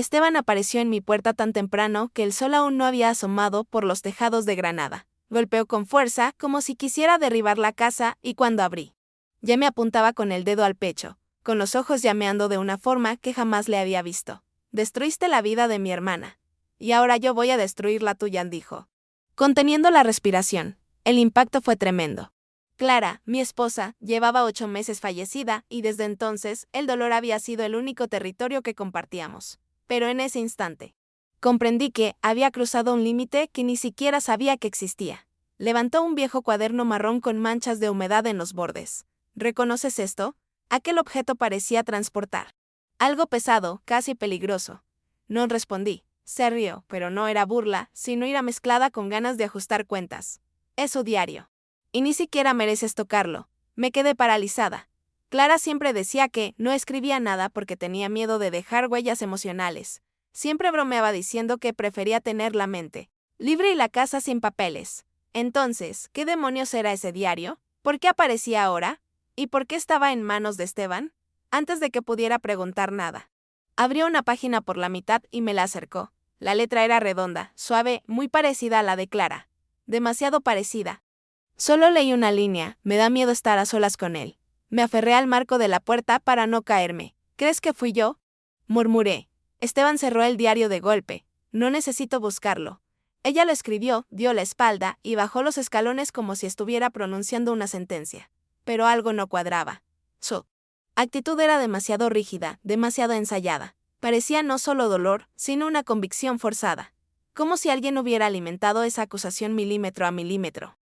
Esteban apareció en mi puerta tan temprano que el sol aún no había asomado por los tejados de Granada. Golpeó con fuerza, como si quisiera derribar la casa, y cuando abrí, ya me apuntaba con el dedo al pecho, con los ojos llameando de una forma que jamás le había visto. Destruiste la vida de mi hermana. Y ahora yo voy a destruir la tuya, dijo, conteniendo la respiración. El impacto fue tremendo. Clara, mi esposa, llevaba 8 meses fallecida y desde entonces el dolor había sido el único territorio que compartíamos. Pero en ese instante, comprendí que había cruzado un límite que ni siquiera sabía que existía. Levantó un viejo cuaderno marrón con manchas de humedad en los bordes. ¿Reconoces esto? Aquel objeto parecía transportar algo pesado, casi peligroso. No respondí. Se rió, pero no era burla, sino ira mezclada con ganas de ajustar cuentas. Es su diario. Y ni siquiera mereces tocarlo. Me quedé paralizada. Clara siempre decía que no escribía nada porque tenía miedo de dejar huellas emocionales. Siempre bromeaba diciendo que prefería tener la mente libre y la casa sin papeles. Entonces, ¿qué demonios era ese diario? ¿Por qué aparecía ahora? ¿Y por qué estaba en manos de Esteban? Antes de que pudiera preguntar nada, abrió una página por la mitad y me la acercó. La letra era redonda, suave, muy parecida a la de Clara. Demasiado parecida. Solo leí una línea, me da miedo estar a solas con él. Me aferré al marco de la puerta para no caerme. ¿Crees que fui yo? Murmuré. Esteban cerró el diario de golpe. No necesito buscarlo. Ella lo escribió, dio la espalda y bajó los escalones como si estuviera pronunciando una sentencia. Pero algo no cuadraba. Su actitud era demasiado rígida, demasiado ensayada. Parecía no solo dolor, sino una convicción forzada. Como si alguien hubiera alimentado esa acusación milímetro a milímetro.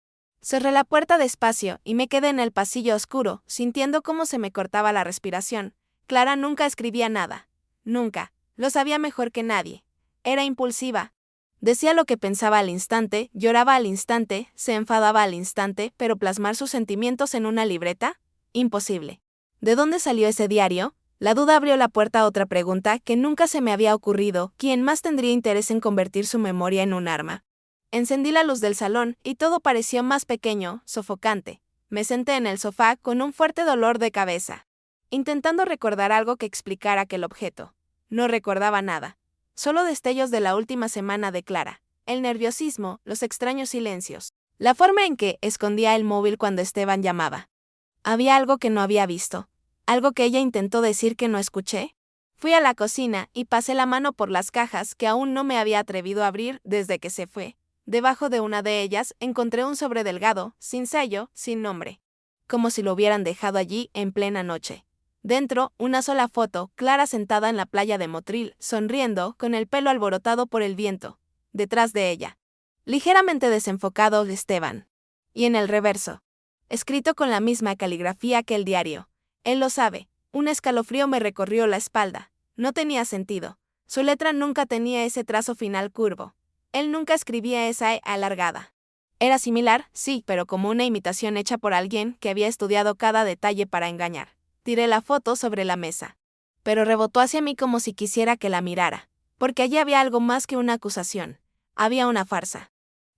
Cerré la puerta despacio y me quedé en el pasillo oscuro, sintiendo cómo se me cortaba la respiración. Clara nunca escribía nada. Nunca. Lo sabía mejor que nadie. Era impulsiva. Decía lo que pensaba al instante, lloraba al instante, se enfadaba al instante, pero plasmar sus sentimientos en una libreta? Imposible. ¿De dónde salió ese diario? La duda abrió la puerta a otra pregunta que nunca se me había ocurrido: ¿quién más tendría interés en convertir su memoria en un arma? Encendí la luz del salón y todo pareció más pequeño, sofocante. Me senté en el sofá con un fuerte dolor de cabeza, intentando recordar algo que explicara aquel objeto. No recordaba nada. Solo destellos de la última semana de Clara. El nerviosismo, los extraños silencios. La forma en que escondía el móvil cuando Esteban llamaba. Había algo que no había visto. Algo que ella intentó decir que no escuché. Fui a la cocina y pasé la mano por las cajas que aún no me había atrevido a abrir desde que se fue. Debajo de una de ellas encontré un sobre delgado, sin sello, sin nombre. Como si lo hubieran dejado allí en plena noche. Dentro, una sola foto, Clara sentada en la playa de Motril, sonriendo, con el pelo alborotado por el viento. Detrás de ella, ligeramente desenfocado, Esteban. Y en el reverso, escrito con la misma caligrafía que el diario. Él lo sabe. Un escalofrío me recorrió la espalda. No tenía sentido. Su letra nunca tenía ese trazo final curvo. Él nunca escribía esa E alargada. Era similar, sí, pero como una imitación hecha por alguien que había estudiado cada detalle para engañar. Tiré la foto sobre la mesa. Pero rebotó hacia mí como si quisiera que la mirara. Porque allí había algo más que una acusación. Había una farsa.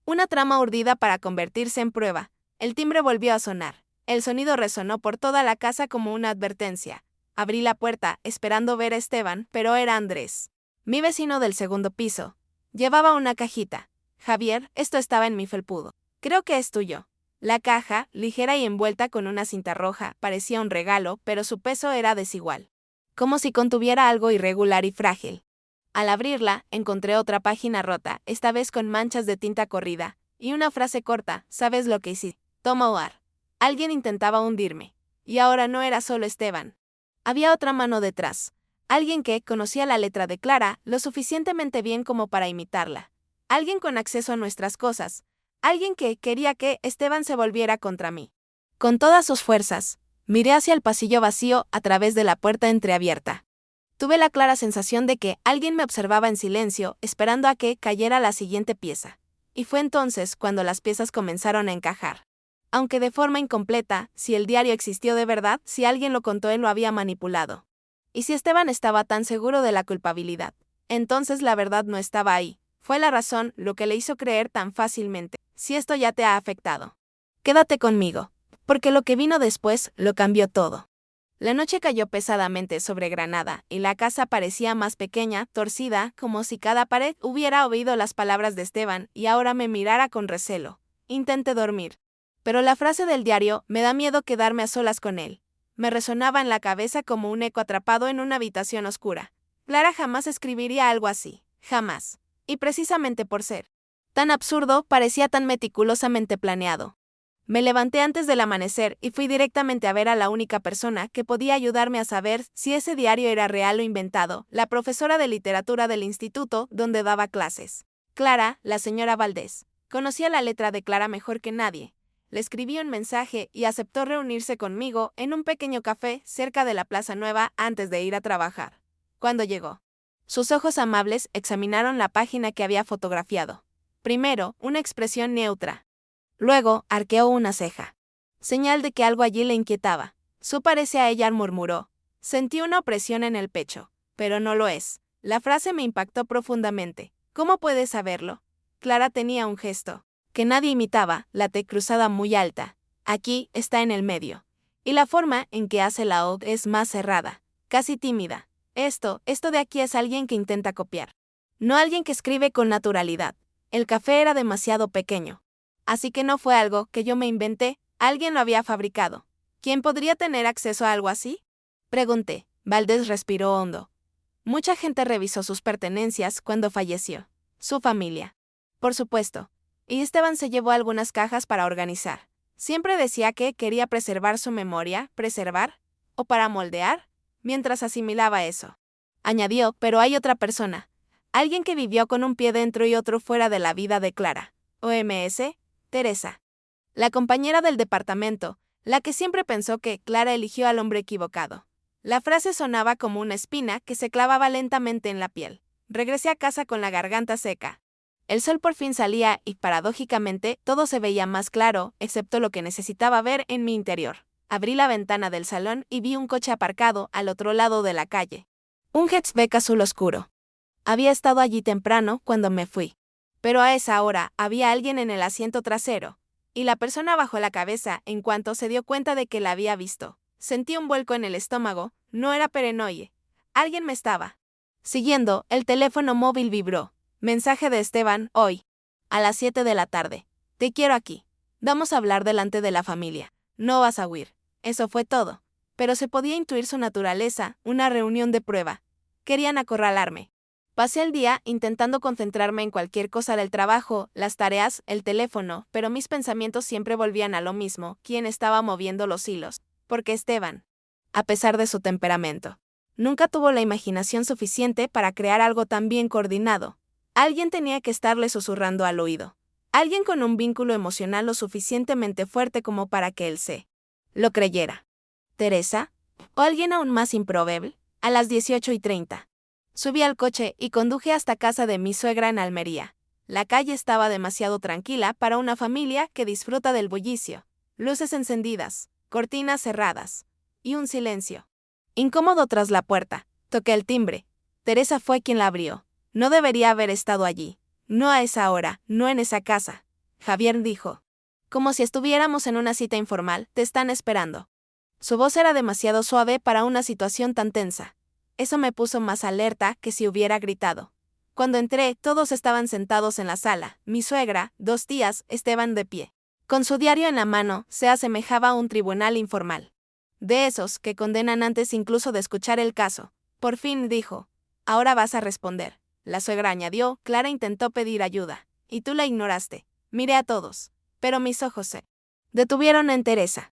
Una trama urdida para convertirse en prueba. El timbre volvió a sonar. El sonido resonó por toda la casa como una advertencia. Abrí la puerta, esperando ver a Esteban, pero era Andrés, mi vecino del segundo piso. Llevaba una cajita. Javier, esto estaba en mi felpudo. Creo que es tuyo. La caja, ligera y envuelta con una cinta roja, parecía un regalo, pero su peso era desigual. Como si contuviera algo irregular y frágil. Al abrirla, encontré otra página rota, esta vez con manchas de tinta corrida, y una frase corta: ¿sabes lo que hiciste? Toma Oar. Alguien intentaba hundirme. Y ahora no era solo Esteban. Había otra mano detrás. Alguien que conocía la letra de Clara lo suficientemente bien como para imitarla. Alguien con acceso a nuestras cosas. Alguien que quería que Esteban se volviera contra mí. Con todas sus fuerzas, miré hacia el pasillo vacío a través de la puerta entreabierta. Tuve la clara sensación de que alguien me observaba en silencio, esperando a que cayera la siguiente pieza. Y fue entonces cuando las piezas comenzaron a encajar. Aunque de forma incompleta, si el diario existió de verdad, si alguien lo contó, él lo había manipulado. Y si Esteban estaba tan seguro de la culpabilidad, entonces la verdad no estaba ahí. Fue la razón lo que le hizo creer tan fácilmente. Si esto ya te ha afectado, quédate conmigo, porque lo que vino después lo cambió todo. La noche cayó pesadamente sobre Granada, y la casa parecía más pequeña, torcida, como si cada pared hubiera oído las palabras de Esteban y ahora me mirara con recelo. Intenté dormir. Pero la frase del diario, me da miedo quedarme a solas con él, me resonaba en la cabeza como un eco atrapado en una habitación oscura. Clara jamás escribiría algo así, jamás. Y precisamente por ser tan absurdo, parecía tan meticulosamente planeado. Me levanté antes del amanecer y fui directamente a ver a la única persona que podía ayudarme a saber si ese diario era real o inventado, la profesora de literatura del instituto donde daba clases. Clara, la señora Valdés. Conocía la letra de Clara mejor que nadie. Le escribí un mensaje y aceptó reunirse conmigo en un pequeño café cerca de la Plaza Nueva antes de ir a trabajar. Cuando llegó, sus ojos amables examinaron la página que había fotografiado. Primero, una expresión neutra. Luego, arqueó una ceja. Señal de que algo allí le inquietaba. Su parece a ella, murmuró. Sentí una opresión en el pecho. Pero no lo es. La frase me impactó profundamente. ¿Cómo puedes saberlo? Clara tenía un gesto que nadie imitaba, la T cruzada muy alta. Aquí está en el medio. Y la forma en que hace la O es más cerrada, casi tímida. Esto de aquí es alguien que intenta copiar. No alguien que escribe con naturalidad. El café era demasiado pequeño. Así que no fue algo que yo me inventé, alguien lo había fabricado. ¿Quién podría tener acceso a algo así? Pregunté. Valdés respiró hondo. Mucha gente revisó sus pertenencias cuando falleció. Su familia. Por supuesto. Y Esteban se llevó algunas cajas para organizar. Siempre decía que quería preservar su memoria, preservar, o para moldear, mientras asimilaba eso. Añadió, pero hay otra persona. Alguien que vivió con un pie dentro y otro fuera de la vida de Clara. OMS, Teresa. La compañera del departamento, la que siempre pensó que Clara eligió al hombre equivocado. La frase sonaba como una espina que se clavaba lentamente en la piel. Regresé a casa con la garganta seca. El sol por fin salía y, paradójicamente, todo se veía más claro, excepto lo que necesitaba ver en mi interior. Abrí la ventana del salón y vi un coche aparcado al otro lado de la calle. Un hatchback azul oscuro. Había estado allí temprano cuando me fui. Pero a esa hora había alguien en el asiento trasero, y la persona bajó la cabeza en cuanto se dio cuenta de que la había visto. Sentí un vuelco en el estómago, no era paranoia. Alguien me estaba siguiendo, el teléfono móvil vibró. Mensaje de Esteban, hoy, a las 7 de la tarde. Te quiero aquí. Vamos a hablar delante de la familia. No vas a huir. Eso fue todo. Pero se podía intuir su naturaleza, una reunión de prueba. Querían acorralarme. Pasé el día intentando concentrarme en cualquier cosa del trabajo, las tareas, el teléfono, pero mis pensamientos siempre volvían a lo mismo, quién estaba moviendo los hilos. Porque Esteban, a pesar de su temperamento, nunca tuvo la imaginación suficiente para crear algo tan bien coordinado. Alguien tenía que estarle susurrando al oído. Alguien con un vínculo emocional lo suficientemente fuerte como para que él se lo creyera. ¿Teresa? ¿O alguien aún más improbable? A las 18:30. Subí al coche y conduje hasta casa de mi suegra en Almería. La calle estaba demasiado tranquila para una familia que disfruta del bullicio. Luces encendidas, cortinas cerradas. Y un silencio incómodo tras la puerta. Toqué el timbre. Teresa fue quien la abrió. No debería haber estado allí. No a esa hora, no en esa casa. Javier dijo. Como si estuviéramos en una cita informal, te están esperando. Su voz era demasiado suave para una situación tan tensa. Eso me puso más alerta que si hubiera gritado. Cuando entré, todos estaban sentados en la sala. Mi suegra, 2 tías, estaban de pie. Con su diario en la mano, se asemejaba a un tribunal informal. De esos que condenan antes incluso de escuchar el caso. Por fin dijo. Ahora vas a responder. La suegra añadió, Clara intentó pedir ayuda. Y tú la ignoraste. Miré a todos. Pero mis ojos se detuvieron en Teresa.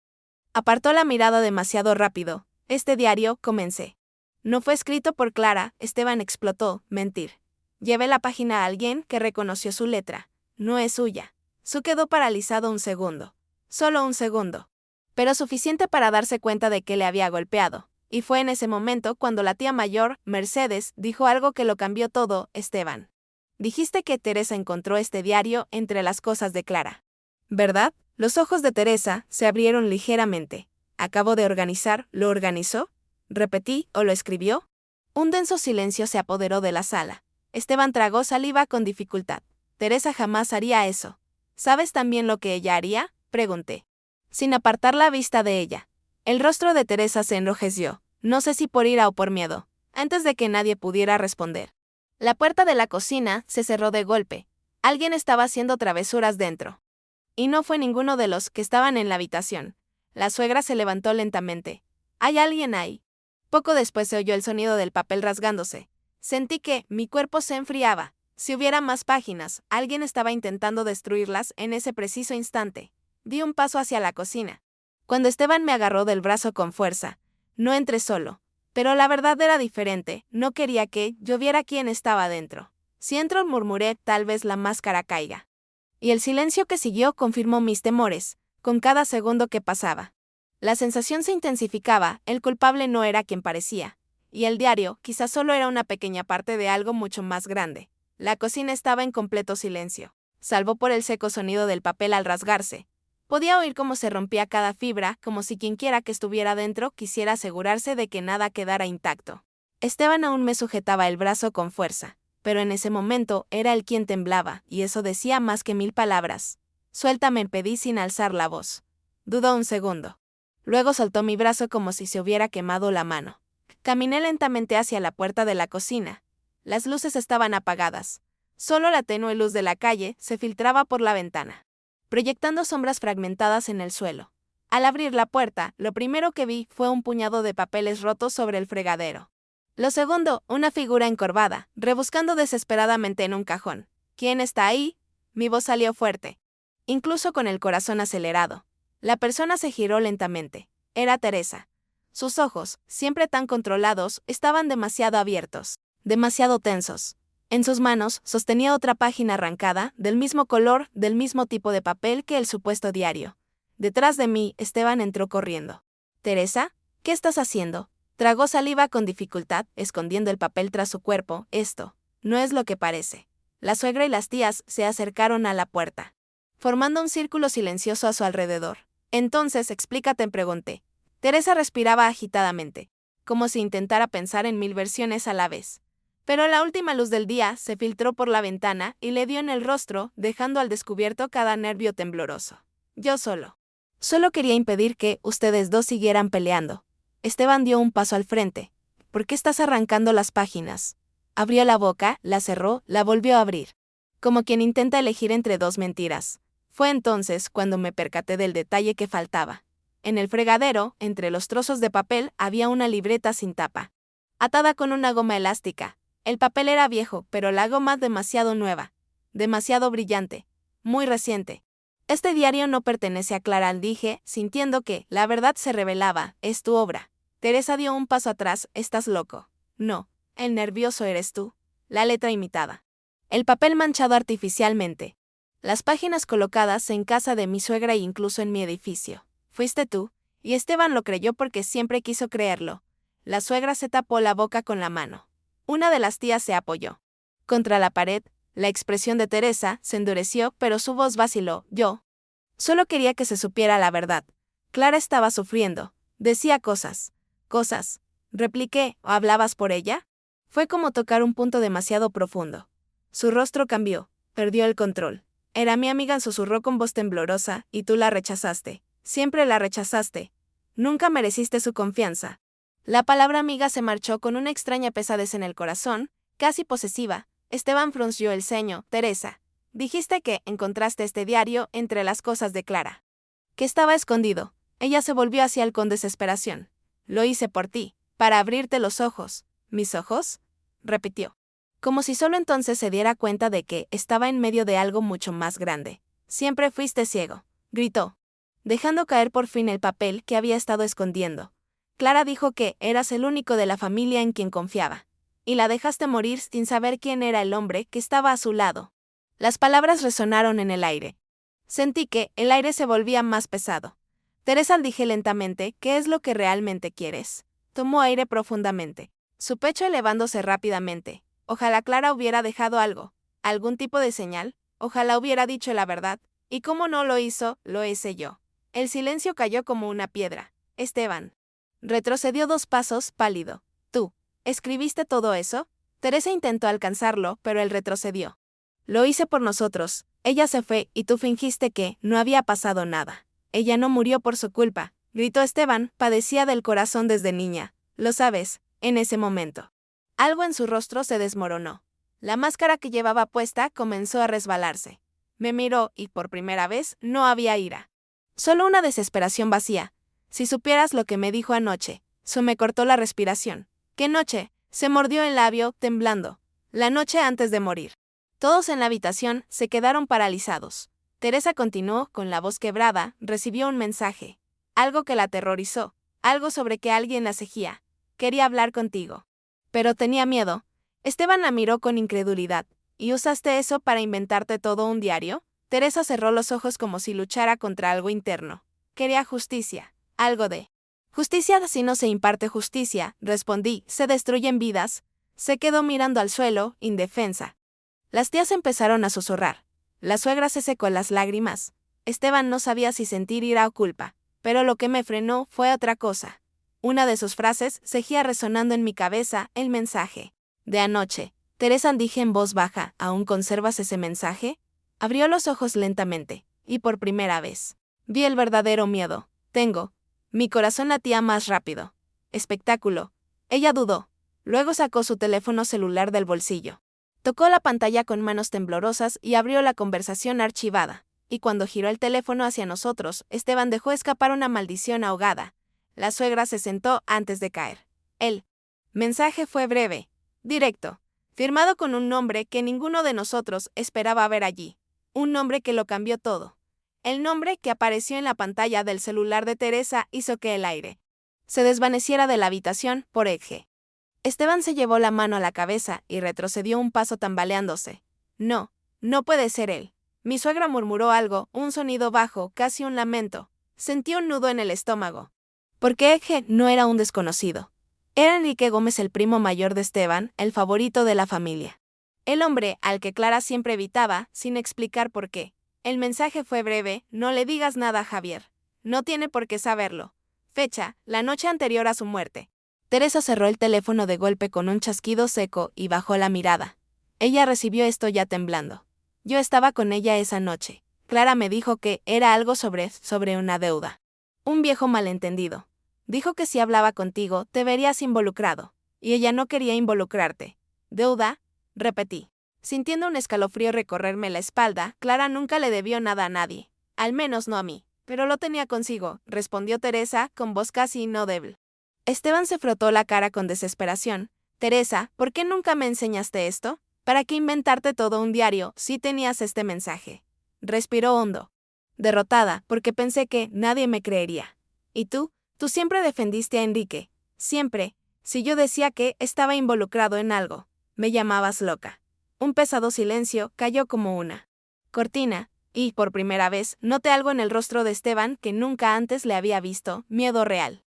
Apartó la mirada demasiado rápido. Este diario, comencé. No fue escrito por Clara, Esteban explotó, mentir. Llevé la página a alguien que reconoció su letra. No es suya. Su quedó paralizado un segundo. Solo un segundo. Pero suficiente para darse cuenta de que le había golpeado. Y fue en ese momento cuando la tía mayor, Mercedes, dijo algo que lo cambió todo, Esteban. Dijiste que Teresa encontró este diario entre las cosas de Clara. ¿Verdad? Los ojos de Teresa se abrieron ligeramente. ¿Acabo de organizar? ¿Lo organizó? Repetí, ¿o lo escribió? Un denso silencio se apoderó de la sala. Esteban tragó saliva con dificultad. Teresa jamás haría eso. ¿Sabes también lo que ella haría? Pregunté. Sin apartar la vista de ella. El rostro de Teresa se enrojeció, no sé si por ira o por miedo, antes de que nadie pudiera responder. La puerta de la cocina se cerró de golpe. Alguien estaba haciendo travesuras dentro. Y no fue ninguno de los que estaban en la habitación. La suegra se levantó lentamente. ¿Hay alguien ahí? Poco después se oyó el sonido del papel rasgándose. Sentí que mi cuerpo se enfriaba. Si hubiera más páginas, alguien estaba intentando destruirlas en ese preciso instante. Di un paso hacia la cocina. Cuando Esteban me agarró del brazo con fuerza, no entré solo. Pero la verdad era diferente, no quería que yo viera quién estaba dentro. Si entro, murmuré, tal vez la máscara caiga. Y el silencio que siguió confirmó mis temores, con cada segundo que pasaba. La sensación se intensificaba, el culpable no era quien parecía. Y el diario, quizás solo era una pequeña parte de algo mucho más grande. La cocina estaba en completo silencio, salvo por el seco sonido del papel al rasgarse. Podía oír cómo se rompía cada fibra, como si quienquiera que estuviera dentro quisiera asegurarse de que nada quedara intacto. Esteban aún me sujetaba el brazo con fuerza, pero en ese momento era él quien temblaba, y eso decía más que 1000 palabras. Suéltame, pedí sin alzar la voz. Dudó un segundo. Luego soltó mi brazo como si se hubiera quemado la mano. Caminé lentamente hacia la puerta de la cocina. Las luces estaban apagadas. Solo la tenue luz de la calle se filtraba por la ventana, proyectando sombras fragmentadas en el suelo. Al abrir la puerta, lo primero que vi fue un puñado de papeles rotos sobre el fregadero. Lo segundo, una figura encorvada, rebuscando desesperadamente en un cajón. ¿Quién está ahí? Mi voz salió fuerte, incluso con el corazón acelerado. La persona se giró lentamente. Era Teresa. Sus ojos, siempre tan controlados, estaban demasiado abiertos, demasiado tensos. En sus manos sostenía otra página arrancada, del mismo color, del mismo tipo de papel que el supuesto diario. Detrás de mí, Esteban entró corriendo. «Teresa, ¿qué estás haciendo?». Tragó saliva con dificultad, escondiendo el papel tras su cuerpo. «Esto no es lo que parece». La suegra y las tías se acercaron a la puerta, formando un círculo silencioso a su alrededor. «Entonces, explícate», pregunté. Teresa respiraba agitadamente, como si intentara pensar en 1000 versiones a la vez. Pero la última luz del día se filtró por la ventana y le dio en el rostro, dejando al descubierto cada nervio tembloroso. Yo solo quería impedir que ustedes dos siguieran peleando. Esteban dio un paso al frente. ¿Por qué estás arrancando las páginas? Abrió la boca, la cerró, la volvió a abrir, como quien intenta elegir entre dos mentiras. Fue entonces cuando me percaté del detalle que faltaba. En el fregadero, entre los trozos de papel, había una libreta sin tapa, atada con una goma elástica. El papel era viejo, pero la goma demasiado nueva, demasiado brillante, muy reciente. «Este diario no pertenece a Clara», dije, sintiendo que la verdad se revelaba. «Es tu obra». Teresa dio un paso atrás. «Estás loco». «No, el nervioso eres tú». La letra imitada. El papel manchado artificialmente. Las páginas colocadas en casa de mi suegra e incluso en mi edificio. «Fuiste tú». Y Esteban lo creyó porque siempre quiso creerlo. La suegra se tapó la boca con la mano. Una de las tías se apoyó contra la pared. La expresión de Teresa se endureció, pero su voz vaciló. «Yo solo quería que se supiera la verdad. Clara estaba sufriendo. Decía cosas». «¿Cosas?», repliqué. «¿O hablabas por ella?». Fue como tocar un punto demasiado profundo. Su rostro cambió, perdió el control. «Era mi amiga», susurró con voz temblorosa, «y tú la rechazaste. Siempre la rechazaste. Nunca mereciste su confianza». La palabra amiga se marchó con una extraña pesadez en el corazón, casi posesiva. Esteban frunció el ceño. «Teresa, dijiste que encontraste este diario entre las cosas de Clara, que estaba escondido». Ella se volvió hacia él con desesperación. «Lo hice por ti, para abrirte los ojos». «¿Mis ojos?», repitió, como si solo entonces se diera cuenta de que estaba en medio de algo mucho más grande. «Siempre fuiste ciego», gritó, dejando caer por fin el papel que había estado escondiendo. «Clara dijo que eras el único de la familia en quien confiaba. Y la dejaste morir sin saber quién era el hombre que estaba a su lado». Las palabras resonaron en el aire. Sentí que el aire se volvía más pesado. «Teresa», dije lentamente, «¿qué es lo que realmente quieres?». Tomó aire profundamente, su pecho elevándose rápidamente. Ojalá Clara hubiera dejado algo, algún tipo de señal. Ojalá hubiera dicho la verdad. Y como no lo hizo, lo hice yo. El silencio cayó como una piedra. Esteban retrocedió 2 pasos, pálido. «¿Tú escribiste todo eso?». Teresa intentó alcanzarlo, pero él retrocedió. «Lo hice por nosotros. Ella se fue y tú fingiste que no había pasado nada. Ella no murió por su culpa. gritó Esteban, padecía del corazón desde niña, lo sabes, en ese momento. Algo en su rostro se desmoronó. La máscara que llevaba puesta comenzó a resbalarse. Me miró y por primera vez no había ira. Solo una desesperación vacía. Si supieras lo que me dijo anoche. Me cortó la respiración. ¿Qué noche? Se mordió el labio, temblando. La noche antes de morir. Todos en la habitación se quedaron paralizados. Teresa continuó, con la voz quebrada, recibió un mensaje. Algo que la aterrorizó. Algo sobre que alguien la seguía. Quería hablar contigo. Pero tenía miedo. Esteban la miró con incredulidad. ¿Y usaste eso para inventarte todo un diario? Teresa cerró los ojos como si luchara contra algo interno. Quería justicia. Algo de justicia. Si no se imparte justicia, respondí, se destruyen vidas. Se quedó mirando al suelo, indefensa. Las tías empezaron a susurrar. La suegra se secó las lágrimas. Esteban no sabía si sentir ira o culpa, pero lo que me frenó fue otra cosa. Una de sus frases seguía resonando en mi cabeza, el mensaje. De anoche. Teresa, dije en voz baja, ¿aún conservas ese mensaje? Abrió los ojos lentamente, y por primera vez vi el verdadero miedo. Mi corazón latía más rápido. Espectáculo. Ella dudó. Luego sacó su teléfono celular del bolsillo. Tocó la pantalla con manos temblorosas y abrió la conversación archivada. Y cuando giró el teléfono hacia nosotros, Esteban dejó escapar una maldición ahogada. La suegra se sentó antes de caer. El mensaje fue breve, directo, firmado con un nombre que ninguno de nosotros esperaba ver allí. Un nombre que lo cambió todo. El nombre que apareció en la pantalla del celular de Teresa hizo que el aire se desvaneciera de la habitación por eje. Esteban se llevó la mano a la cabeza y retrocedió un paso tambaleándose. No, no puede ser él. Mi suegra murmuró algo, un sonido bajo, casi un lamento. Sentí un nudo en el estómago. Porque Eje no era un desconocido. Era Enrique Gómez, el primo mayor de Esteban, el favorito de la familia. El hombre al que Clara siempre evitaba, sin explicar por qué. El mensaje fue breve, no le digas nada a Javier. No tiene por qué saberlo. Fecha, la noche anterior a su muerte. Teresa cerró el teléfono de golpe con un chasquido seco y bajó la mirada. Ella recibió esto ya temblando. Yo estaba con ella esa noche. Clara me dijo que era algo sobre una deuda. Un viejo malentendido. Dijo que si hablaba contigo, te verías involucrado. Y ella no quería involucrarte. ¿Deuda? Repetí. Sintiendo un escalofrío recorrerme la espalda, Clara nunca le debió nada a nadie. Al menos no a mí. Pero lo tenía consigo, respondió Teresa, con voz casi inaudible. Esteban se frotó la cara con desesperación. Teresa, ¿por qué nunca me enseñaste esto? ¿Para qué inventarte todo un diario si tenías este mensaje? Respiró hondo. Derrotada, porque pensé que nadie me creería. ¿Y tú? Tú siempre defendiste a Enrique. Siempre. Si yo decía que estaba involucrado en algo, me llamabas loca. Un pesado silencio cayó como una cortina, y, por primera vez, noté algo en el rostro de Esteban que nunca antes le había visto, miedo real.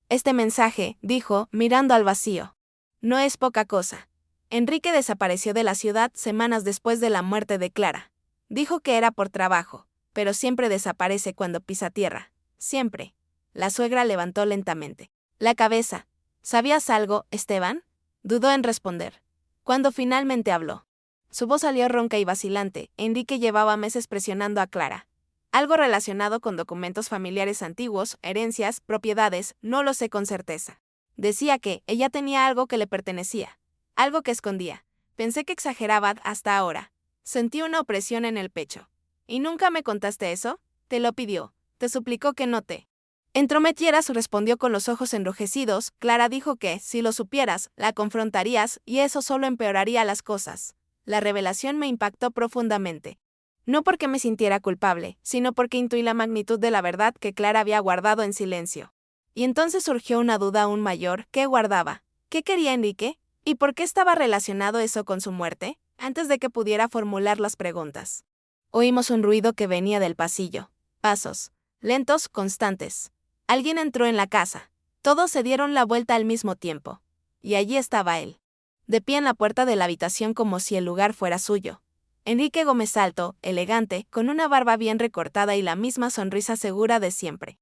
Este mensaje, dijo, mirando al vacío. No es poca cosa. Enrique desapareció de la ciudad semanas después de la muerte de Clara. Dijo que era por trabajo, pero siempre desaparece cuando pisa tierra. Siempre. La suegra levantó lentamente la cabeza. ¿Sabías algo, Esteban? Dudó en responder. Cuando finalmente habló. Su voz salió ronca y vacilante. Enrique llevaba meses presionando a Clara. Algo relacionado con documentos familiares antiguos, herencias, propiedades, no lo sé con certeza. Decía que ella tenía algo que le pertenecía. Algo que escondía. Pensé que exageraba hasta ahora. Sentí una opresión en el pecho. ¿Y nunca me contaste eso? Te lo pidió. Te suplicó que no te entrometieras, respondió con los ojos enrojecidos. Clara dijo que, si lo supieras, la confrontarías y eso solo empeoraría las cosas. La revelación me impactó profundamente. No porque me sintiera culpable, sino porque intuí la magnitud de la verdad que Clara había guardado en silencio. Y entonces surgió una duda aún mayor. ¿Qué guardaba? ¿Qué quería Enrique? ¿Y por qué estaba relacionado eso con su muerte? Antes de que pudiera formular las preguntas, oímos un ruido que venía del pasillo. Pasos. Lentos, constantes. Alguien entró en la casa. Todos se dieron la vuelta al mismo tiempo. Y allí estaba él. De pie en la puerta de la habitación como si el lugar fuera suyo. Enrique Gómez, alto, elegante, con una barba bien recortada y la misma sonrisa segura de siempre.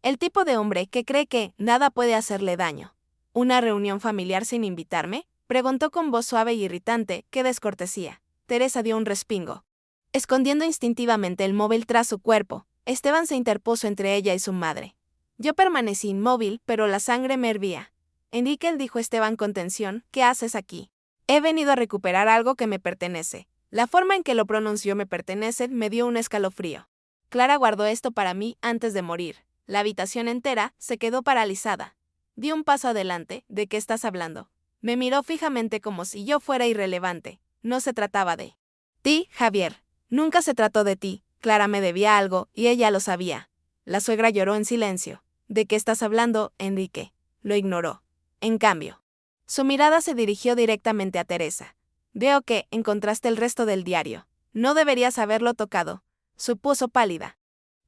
El tipo de hombre que cree que nada puede hacerle daño. ¿Una reunión familiar sin invitarme? Preguntó con voz suave y irritante. ¡Qué descortesía! Teresa dio un respingo. Escondiendo instintivamente el móvil tras su cuerpo, Esteban se interpuso entre ella y su madre. Yo permanecí inmóvil, pero la sangre me hervía. Enrique, dijo Esteban con tensión, ¿qué haces aquí? He venido a recuperar algo que me pertenece. La forma en que lo pronunció me pertenece me dio un escalofrío. Clara guardó esto para mí antes de morir. La habitación entera se quedó paralizada. Di un paso adelante. ¿De qué estás hablando? Me miró fijamente como si yo fuera irrelevante. No se trataba de ti, Javier. Nunca se trató de ti. Clara me debía algo, y ella lo sabía. La suegra lloró en silencio. ¿De qué estás hablando, Enrique? Lo ignoró. En cambio, su mirada se dirigió directamente a Teresa. Veo que encontraste el resto del diario. No deberías haberlo tocado. Supuso pálida.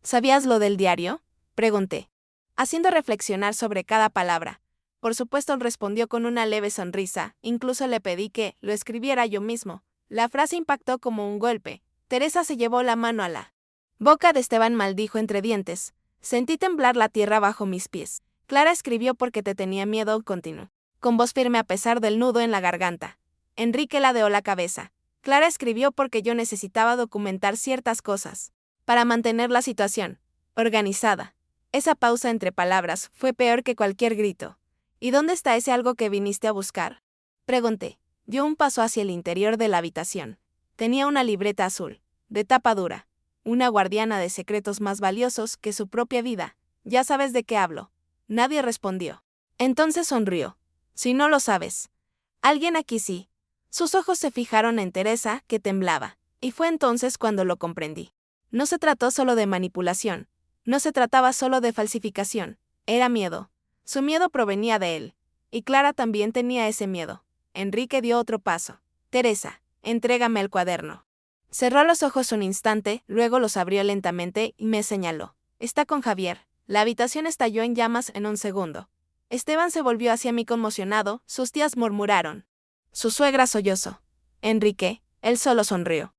¿Sabías lo del diario? Pregunté, haciendo reflexionar sobre cada palabra. Por supuesto, respondió con una leve sonrisa. Incluso le pedí que lo escribiera yo mismo. La frase impactó como un golpe. Teresa se llevó la mano a la boca de Esteban, maldijo entre dientes. Sentí temblar la tierra bajo mis pies. Clara escribió porque te tenía miedo, continuó, con voz firme a pesar del nudo en la garganta. Enrique ladeó la cabeza. Clara escribió porque yo necesitaba documentar ciertas cosas, para mantener la situación organizada. Esa pausa entre palabras fue peor que cualquier grito. ¿Y dónde está ese algo que viniste a buscar? Pregunté. Dio un paso hacia el interior de la habitación. Tenía una libreta azul, de tapa dura, una guardiana de secretos más valiosos que su propia vida. Ya sabes de qué hablo. Nadie respondió. Entonces sonrió. Si no lo sabes. Alguien aquí sí. Sus ojos se fijaron en Teresa, que temblaba, y fue entonces cuando lo comprendí. No se trató solo de manipulación. No se trataba solo de falsificación. Era miedo. Su miedo provenía de él. Y Clara también tenía ese miedo. Enrique dio otro paso. Teresa, entrégame el cuaderno. Cerró los ojos un instante, luego los abrió lentamente y me señaló. Está con Javier. La habitación estalló en llamas en un segundo. Esteban se volvió hacia mí conmocionado, sus tías murmuraron. Su suegra sollozó. Enrique, él solo sonrió.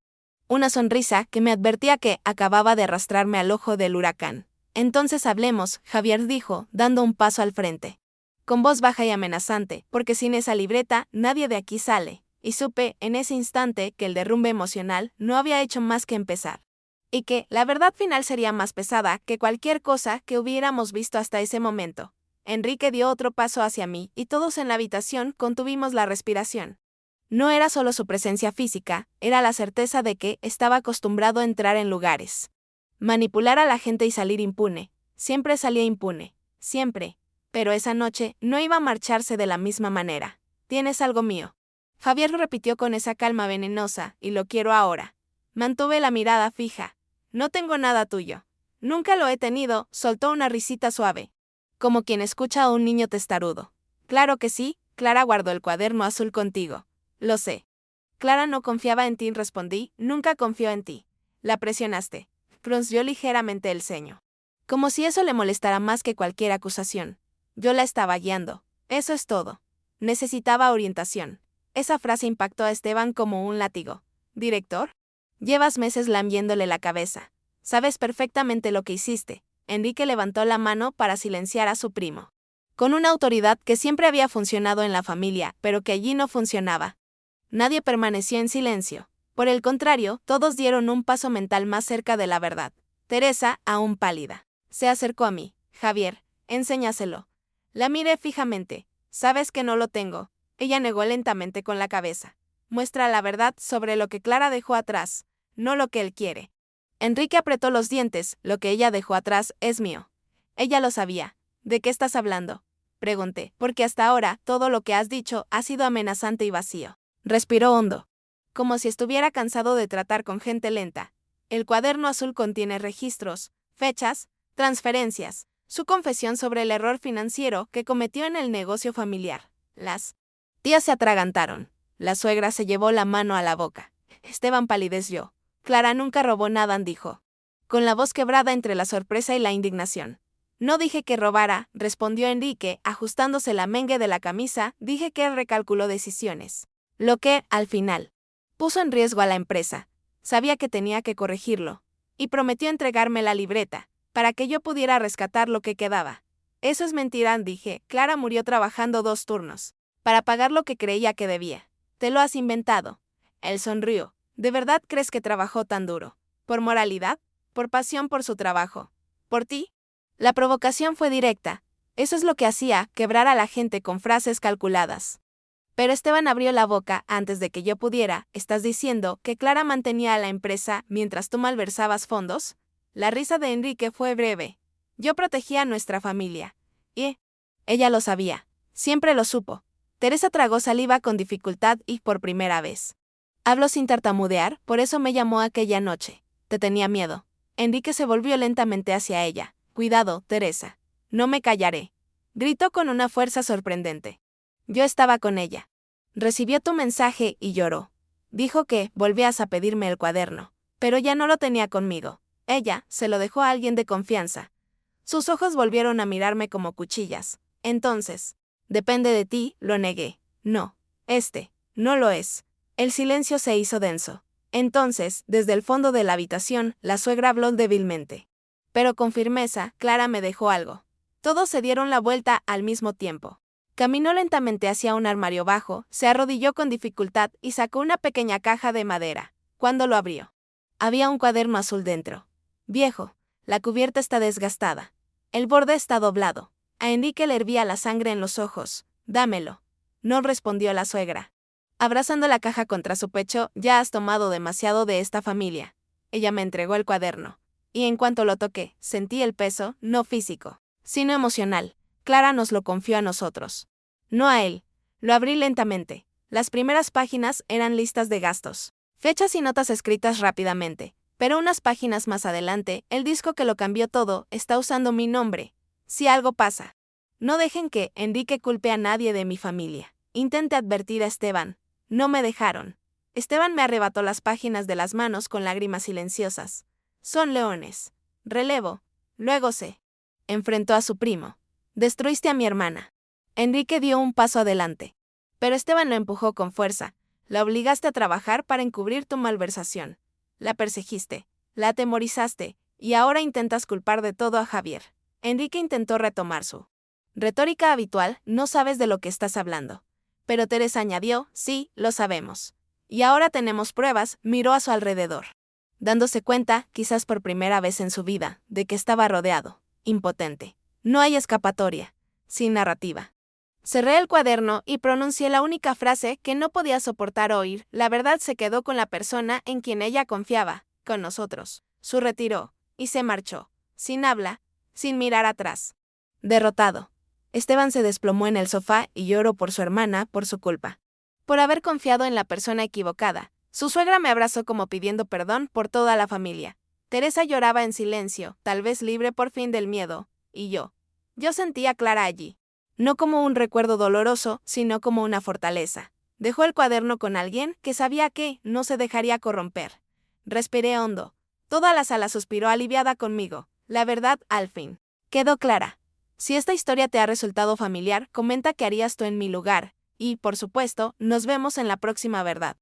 Una sonrisa que me advertía que acababa de arrastrarme al ojo del huracán. Entonces hablemos, Javier dijo, dando un paso al frente. Con voz baja y amenazante, porque sin esa libreta nadie de aquí sale. Y supe, en ese instante, que el derrumbe emocional no había hecho más que empezar. Y que la verdad final sería más pesada que cualquier cosa que hubiéramos visto hasta ese momento. Enrique dio otro paso hacia mí, y todos en la habitación contuvimos la respiración. No era solo su presencia física, era la certeza de que estaba acostumbrado a entrar en lugares. Manipular a la gente y salir impune. Siempre salía impune. Siempre. Pero esa noche no iba a marcharse de la misma manera. Tienes algo mío. Javier lo repitió con esa calma venenosa, y lo quiero ahora. Mantuve la mirada fija. No tengo nada tuyo. Nunca lo he tenido, soltó una risita suave. Como quien escucha a un niño testarudo. Claro que sí, Clara guardó el cuaderno azul contigo. Lo sé. Clara no confiaba en ti, respondí, nunca confió en ti. La presionaste. Frunció ligeramente el ceño. Como si eso le molestara más que cualquier acusación. Yo la estaba guiando. Eso es todo. Necesitaba orientación. Esa frase impactó a Esteban como un látigo. ¿Director? Llevas meses lambiéndole la cabeza. Sabes perfectamente lo que hiciste. Enrique levantó la mano para silenciar a su primo. Con una autoridad que siempre había funcionado en la familia, pero que allí no funcionaba. Nadie permaneció en silencio. Por el contrario, todos dieron un paso mental más cerca de la verdad. Teresa, aún pálida, se acercó a mí. Javier, enséñaselo. La miré fijamente. Sabes que no lo tengo. Ella negó lentamente con la cabeza. Muestra la verdad sobre lo que Clara dejó atrás, no lo que él quiere. Enrique apretó los dientes. Lo que ella dejó atrás es mío. Ella lo sabía. ¿De qué estás hablando? Pregunté, porque hasta ahora todo lo que has dicho ha sido amenazante y vacío. Respiró hondo, como si estuviera cansado de tratar con gente lenta. El cuaderno azul contiene registros, fechas, transferencias, su confesión sobre el error financiero que cometió en el negocio familiar. Las tías se atragantaron. La suegra se llevó la mano a la boca. Esteban palideció. Clara nunca robó nada, dijo, con la voz quebrada entre la sorpresa y la indignación. No dije que robara, respondió Enrique, ajustándose la mengue de la camisa, dije que él recalculó decisiones. Lo que, al final, puso en riesgo a la empresa. Sabía que tenía que corregirlo. Y prometió entregarme la libreta, para que yo pudiera rescatar lo que quedaba. Eso es mentira, dije. Clara murió trabajando 2 turnos, para pagar lo que creía que debía. Te lo has inventado. Él sonrió. ¿De verdad crees que trabajó tan duro? ¿Por moralidad? ¿Por pasión por su trabajo? ¿Por ti? La provocación fue directa. Eso es lo que hacía, quebrar a la gente con frases calculadas. Pero Esteban abrió la boca antes de que yo pudiera. ¿Estás diciendo que Clara mantenía a la empresa mientras tú malversabas fondos? La risa de Enrique fue breve. Yo protegía a nuestra familia. Y ella lo sabía. Siempre lo supo. Teresa tragó saliva con dificultad y por primera vez. Habló sin tartamudear, por eso me llamó aquella noche. Te tenía miedo. Enrique se volvió lentamente hacia ella. Cuidado, Teresa. No me callaré. Gritó con una fuerza sorprendente. Yo estaba con ella. Recibió tu mensaje y lloró. Dijo que volvías a pedirme el cuaderno, pero ya no lo tenía conmigo. Ella se lo dejó a alguien de confianza. Sus ojos volvieron a mirarme como cuchillas. Entonces, depende de ti, lo negué. No, no lo es. El silencio se hizo denso. Entonces, desde el fondo de la habitación, la suegra habló débilmente. Pero con firmeza, Clara me dejó algo. Todos se dieron la vuelta al mismo tiempo. Caminó lentamente hacia un armario bajo, se arrodilló con dificultad y sacó una pequeña caja de madera. Cuando lo abrió, había un cuaderno azul dentro. Viejo, la cubierta está desgastada. El borde está doblado. A Enrique le hervía la sangre en los ojos. Dámelo. No respondió la suegra. Abrazando la caja contra su pecho, ya has tomado demasiado de esta familia. Ella me entregó el cuaderno. Y en cuanto lo toqué, sentí el peso, no físico, sino emocional. Clara nos lo confió a nosotros. No a él. Lo abrí lentamente. Las primeras páginas eran listas de gastos, fechas y notas escritas rápidamente. Pero unas páginas más adelante, el disco que lo cambió todo está usando mi nombre. Si algo pasa, no dejen que Enrique culpe a nadie de mi familia. Intenté advertir a Esteban. No me dejaron. Esteban me arrebató las páginas de las manos con lágrimas silenciosas. Son leones. Relevo. Luego se enfrentó a su primo. Destruiste a mi hermana. Enrique dio un paso adelante. Pero Esteban lo empujó con fuerza. La obligaste a trabajar para encubrir tu malversación. La perseguiste, la atemorizaste, y ahora intentas culpar de todo a Javier. Enrique intentó retomar su retórica habitual, no sabes de lo que estás hablando. Pero Teresa añadió, sí, lo sabemos. Y ahora tenemos pruebas, miró a su alrededor, dándose cuenta, quizás por primera vez en su vida, de que estaba rodeado, impotente. No hay escapatoria, sin narrativa. Cerré el cuaderno y pronuncié la única frase que no podía soportar oír. La verdad se quedó con la persona en quien ella confiaba, con nosotros. Se retiró y se marchó, sin habla, sin mirar atrás. Derrotado. Esteban se desplomó en el sofá y lloró por su hermana, por su culpa. Por haber confiado en la persona equivocada. Su suegra me abrazó como pidiendo perdón por toda la familia. Teresa lloraba en silencio, tal vez libre por fin del miedo. Y yo sentía a Clara allí. No como un recuerdo doloroso, sino como una fortaleza. Dejó el cuaderno con alguien que sabía que no se dejaría corromper. Respiré hondo. Toda la sala suspiró aliviada conmigo. La verdad, al fin, quedó clara. Si esta historia te ha resultado familiar, comenta qué harías tú en mi lugar. Y, por supuesto, nos vemos en la próxima verdad.